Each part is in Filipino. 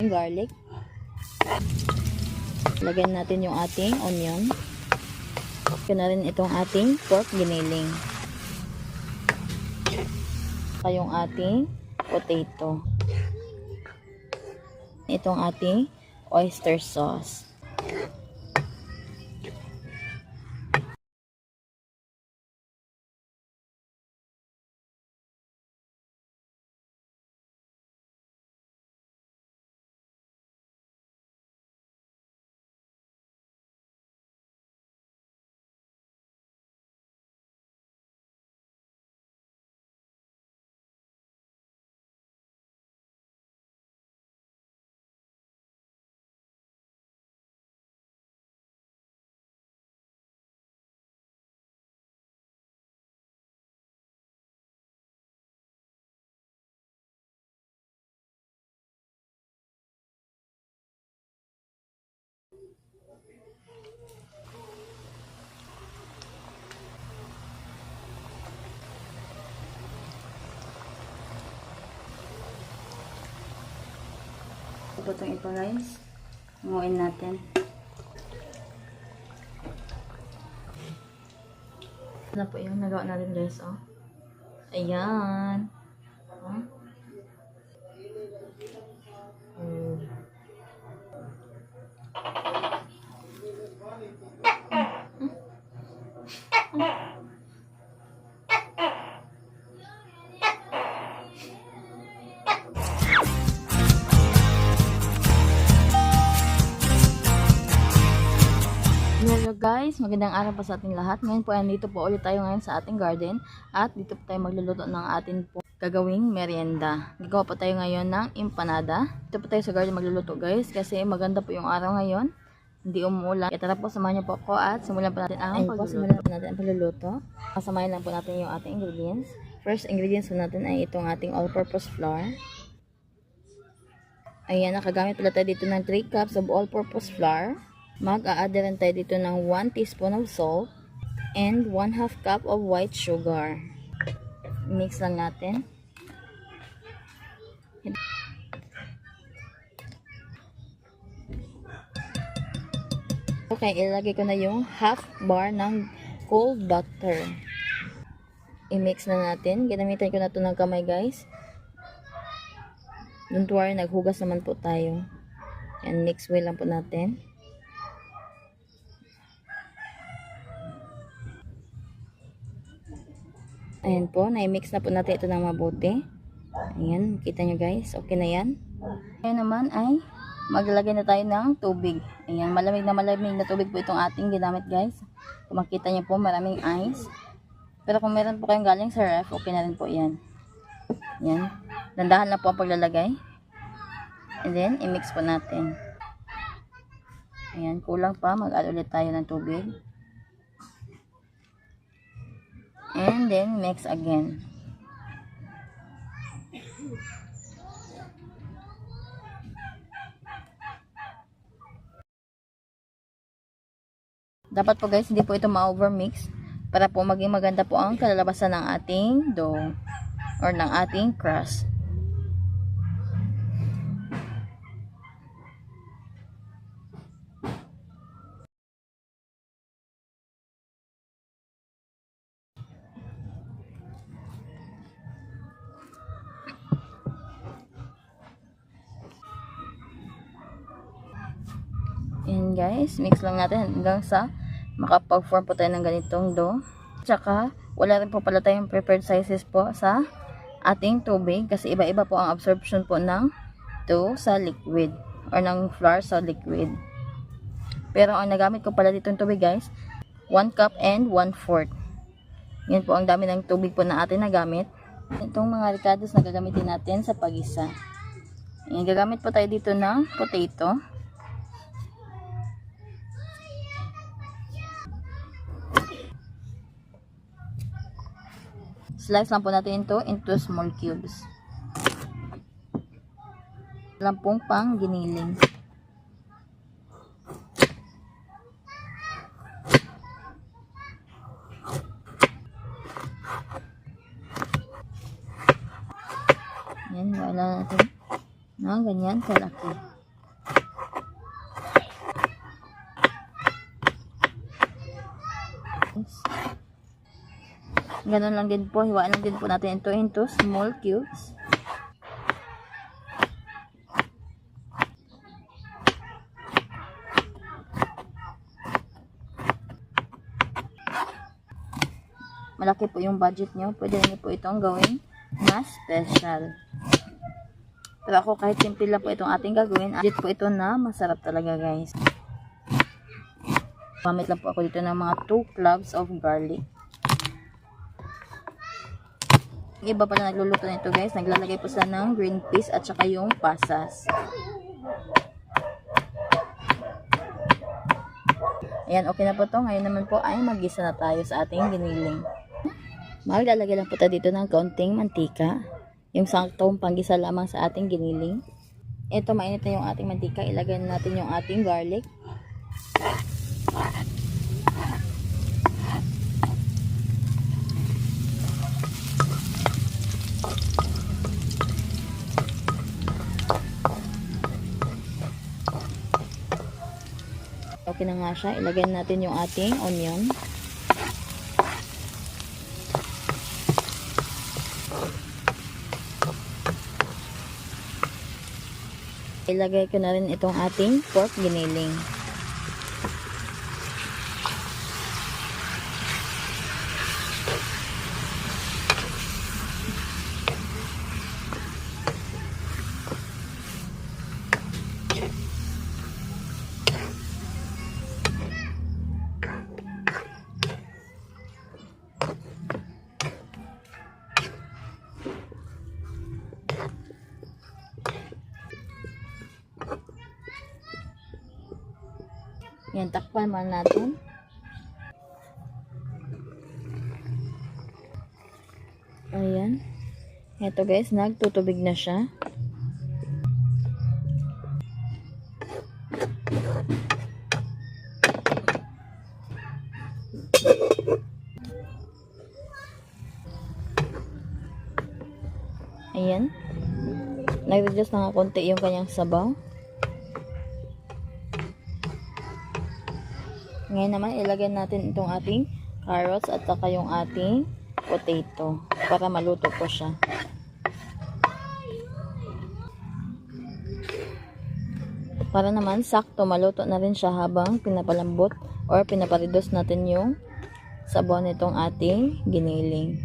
ating garlic. Lagyan natin yung ating onion. Lagyan na rin itong ating pork giniling. Saka yung ating potato. Itong ating oyster sauce. Ito itong ipa-rice. Hanguin natin. Ano po yung nagawa natin guys, oh. Ayan. Oh. Hello guys, magandang araw po sa ating lahat. Ngayon po, dito po ulit tayo ngayon sa ating garden at dito po tayo magluluto ng ating po gagawing merienda. Gagawa po tayo ngayon ng empanada. Dito po tayo sa garden magluluto guys kasi maganda po yung araw ngayon. Hindi umuulan. Kaya tara po, samahan niyo po ako at simulan po natin ang pagluluto. Simulan po natin ang pagluluto. Kasamahin lang po natin yung ating ingredients. First ingredients po natin ay itong ating all-purpose flour. Ayan, nakagamit pala tayo dito ng 3 cups of all-purpose flour. Mag-a-add rin tayo dito ng 1 teaspoon of salt and 1/2 cup of white sugar. Mix lang natin. Okay, ilagay ko na yung half bar ng cold butter. I-mix na natin. Ginamitan ko na ito ng kamay guys. Don't worry, naghugas naman po tayo. And mix well lang po natin. Ayan po, na-mix na po natin ito ng mabuti. Ayan, kita nyo guys, okay na yan. Ngayon naman ay maglalagay na tayo ng tubig. Ayan, malamig na tubig po itong ating ginamit guys. Kung makita nyo po, maraming ice. Pero kung meron po kayong galing sa ref, okay na rin po yan. Ayan, dandahan na po ang paglalagay. And then, i-mix po natin. Ayan, kulang pa, mag-add ulit tayo ng tubig. And then mix again. Dapat po guys, hindi po ito ma-overmix para po maging maganda po ang kalalabasan ng ating dough or ng ating crust. Ayan guys, mix lang natin hanggang sa makapag-form po tayo ng ganitong dough. Tsaka, wala rin po pala tayong prepared sizes po sa ating tubig kasi iba-iba po ang absorption po ng dough sa liquid or ng flour sa liquid. Pero ang nagamit ko pala dito ng tubig guys, 1 cup and 1/4. Yan po ang dami ng tubig po na atin nagamit. Itong mga ricados na gagamitin natin sa pag-isa. Ayan, gagamit po tayo dito ng potato. Slice lang po natin ito into small cubes. Lampong pang giniling. Yan, wala natin na ganyan kalaki. Ganun lang din po, hiwaan lang din po natin ito into small cubes. Malaki po yung budget nyo, pwede nyo po itong gawin na special. Pero ako kahit simple lang po itong ating gagawin, budget po ito na masarap talaga guys. Gamit lang po ako dito ng mga 2 cloves of garlic. Yung iba pala nagluluto nito guys, naglalagay po sila ng green peas at saka yung pasas. Ayan, okay na po to. Ngayon naman po ay mag-gisa na tayo sa ating giniling. Maglalagay lang po tayo dito ng kaunting mantika. Yung saktong panggisa lamang sa ating giniling. Ito, mainit na yung ating mantika. Ilagay natin yung ating garlic. Okay na nga siya. Ilagay natin yung ating onion. Ilagay ko na rin itong ating pork giniling. Yan, takpan man natin. Ayan. Ito guys, nagtutubig na siya. Ayan. Nag-reduce na nga konti yung kanyang sabaw. Ngayon naman, ilagay natin itong ating carrots at saka yung ating potato para maluto po siya. Para naman, sakto maluto na rin siya habang pinapalambot or pinapareduce natin yung sabaw nitong ating giniling.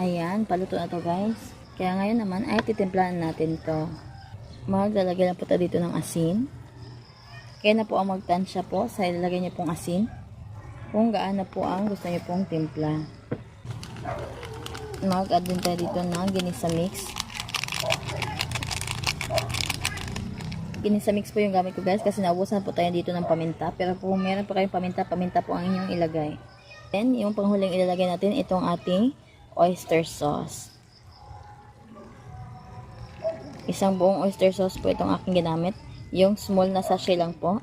Ayan, paluto na to guys. Kaya ngayon naman ay titimplahan natin to. Maglalagay lang po tayo dito ng asin. Kaya na po ang magtansya po sa ilalagay niyo pong asin. Kung gaano po ang gusto niyo pong timpla. Mag-add din tayo dito ng ginisa mix. Ginisa mix po yung gamit ko guys kasi naubusan po tayo dito ng paminta. Pero kung meron pa kayong paminta, paminta po ang inyong ilagay. Then, yung panghuling ilalagay natin itong ating oyster sauce. Isang buong oyster sauce po itong aking ginamit. Yung small na sachet lang po.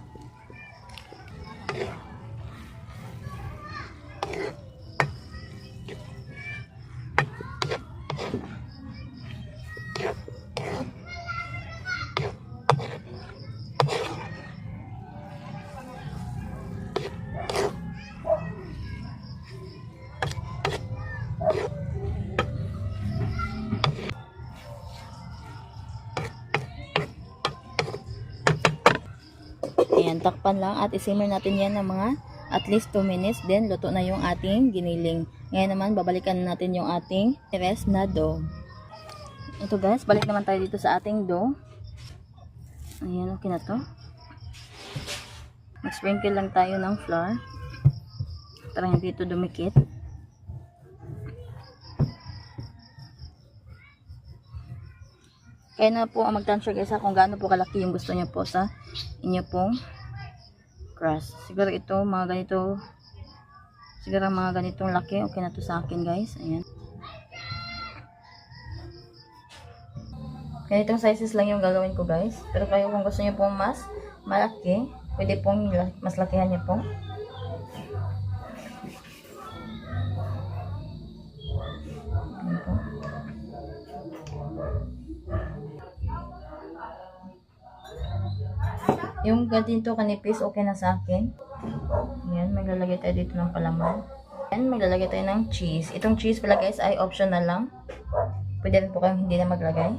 Ayan, takpan lang at isimmer natin yan ng mga at least 2 minutes. Then, luto na yung ating giniling. Ngayon naman, babalikan natin yung ating rest na dough. Ito guys, balik naman tayo dito sa ating dough. Ayan, okay na to. Mag-sprinkle lang tayo ng flour para hindi ito dumikit. Kaya na po ang magtansya guys kung gaano po kalaki yung gusto niyo po sa inyo pong crust. Siguro ito, mga ganito, siguro mga ganitong laki, okay na to sa akin guys. Ayan. Ganitong sizes lang yung gagawin ko guys. Pero kayo kung gusto niyo pong mas malaki, pwede pong mas lakihan niyo po. Ayan po. Yung ganito kanipis, okay na sa akin. Ayan, maglalagay tayo dito ng palaman. Ayan, maglalagay tayo ng cheese. Itong cheese pala guys ay optional lang. Pwede rin po kayong hindi na maglagay.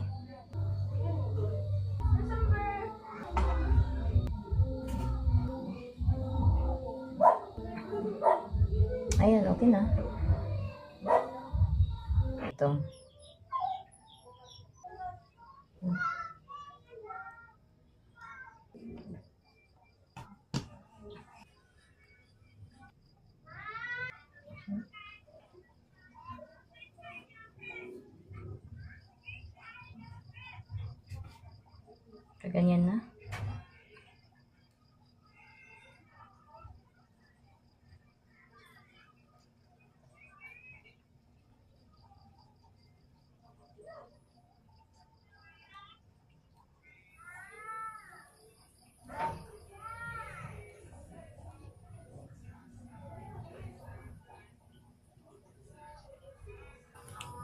Ayan, okay na. Ito. Kaganyan na.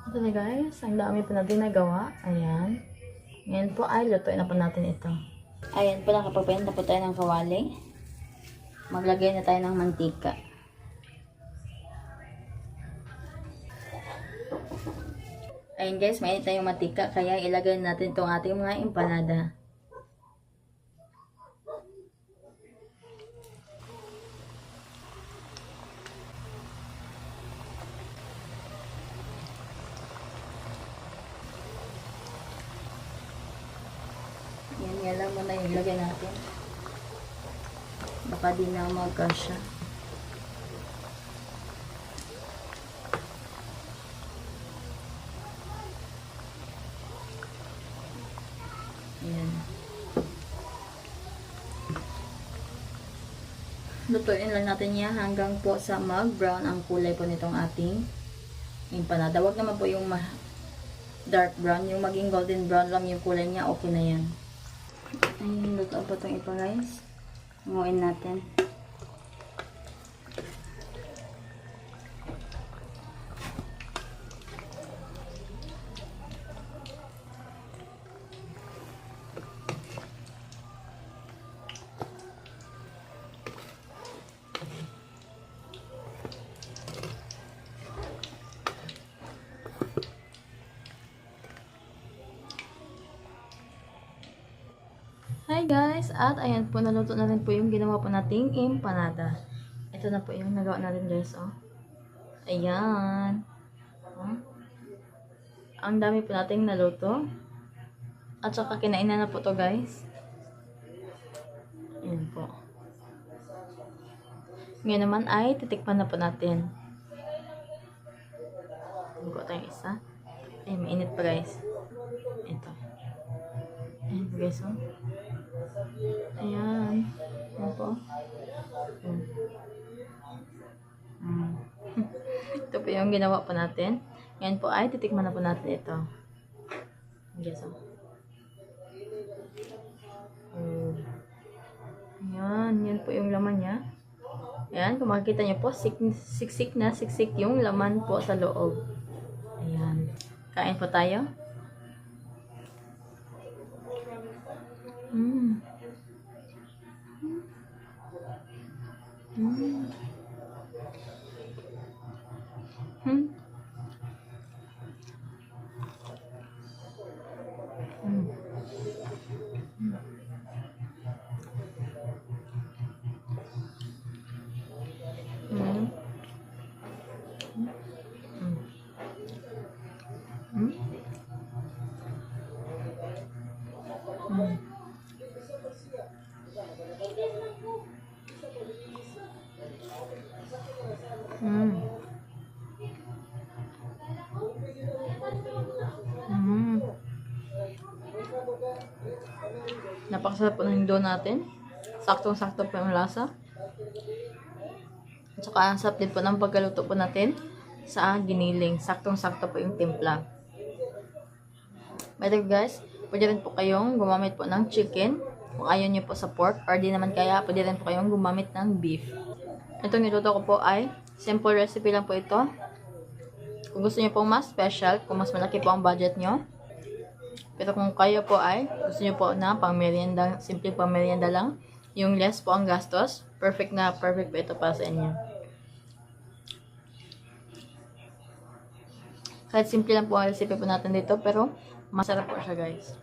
Ito na guys, ang dami po natin nagawa. Ayan. Ngayon po ay lutuin na po natin ito. Ayan po, nakapagpain na po tayo ng kawali. Maglagay na tayo ng mantika. Ayan guys, mainit na yung mantika, kaya ilagay natin itong ating mga empanada. Yan lang muna yung ilagay natin. Baka di na magkasya. Ayan. Lutuin lang natin yan hanggang po sa mag-brown ang kulay po nitong ating empanada. Huwag naman po yung dark brown. Yung maging golden brown lang yung kulay niya, okay na yan. Ayun, luto po itong ipa guys. Hanguin natin. Hi guys! At ayan po, naluto na rin po yung ginawa po nating empanada. Ito na po yung nagawa natin guys, oh. Ayan. Oh. Ang dami po nating naluto. At saka kinainan na po to guys. Ayan po. Ngayon naman ay titikman na po natin. Buko tayong isa. Ay, mainit pa guys. Ito. Ayan guys, oh. Ayan. Ayan po. Ito po yung ginawa po natin. Ngayon po ay titikman na po natin ito. Yes, oh. Ayan. Yan po yung laman niya. Ayan. Kung makikita niyo po, siksik na siksik yung laman po sa loob. Ayan. Kain po tayo. Mm. Mm. Hmm. Mm. Mm. Mm. Mm. Mm. Mm. Napakasarap po ng dough natin. Saktong-sakto po yung lasa. At saka ang sarap din po ng pagkaluto po natin sa giniling. Saktong-sakto po yung timpla. By the way guys, pwede rin po kayong gumamit po ng chicken kung ayaw nyo po sa pork, or di naman kaya pwede rin po kayong gumamit ng beef. Itong niluto ko po ay simple recipe lang po ito. Kung gusto nyo po mas special, kung mas malaki po ang budget nyo, pero kung kayo po ay gusto nyo po na pang merienda, simple pang merienda lang, yung less po ang gastos, perfect na perfect po ito para sa inyo. Kahit simple lang po ang recipe po natin dito, pero masarap po siya guys.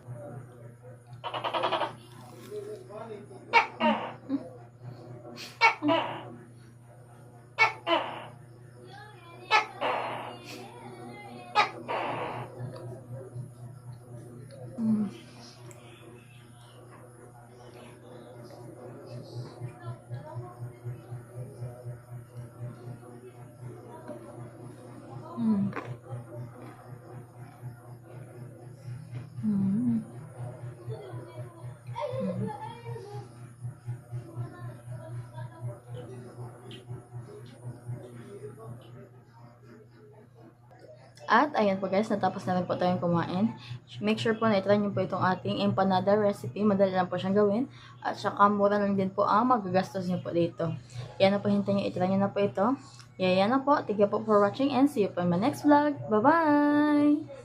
At ayan po guys, natapos na rin po tayong kumain. Make sure po na itry nyo po itong ating empanada recipe. Madali lang po siyang gawin. At saka mura lang din po ang magagastos nyo po dito. Yan na po, hintayin nyo, itry nyo na po ito. Yan na po. Thank you po for watching and see you po in my next vlog. Bye-bye!